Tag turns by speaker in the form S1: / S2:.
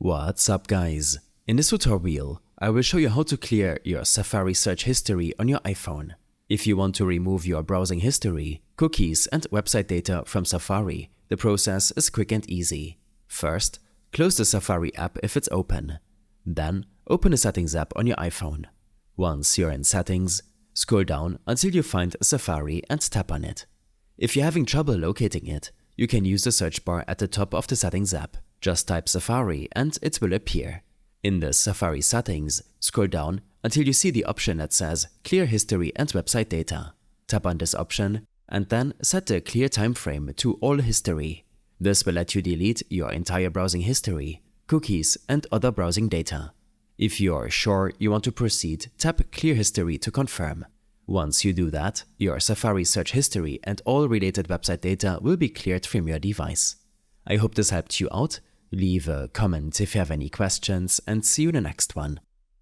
S1: What's up guys? In this tutorial, I will show you how to clear your Safari search history on your iPhone. If you want to remove your browsing history, cookies and website data from Safari, the process is quick and easy. First, close the Safari app if it's open. Then, open the Settings app on your iPhone. Once you're in Settings, scroll down until you find Safari and tap on it. If you're having trouble locating it, you can use the search bar at the top of the Settings app. Just type Safari and it will appear. In the Safari settings, scroll down until you see the option that says Clear History and Website Data. Tap on this option and then set the clear time frame to All History. This will let you delete your entire browsing history, cookies and other browsing data. If you're sure you want to proceed, tap Clear History to confirm. Once you do that, your Safari search history and all related website data will be cleared from your device. I hope this helped you out. Leave a comment if you have any questions and see you in the next one.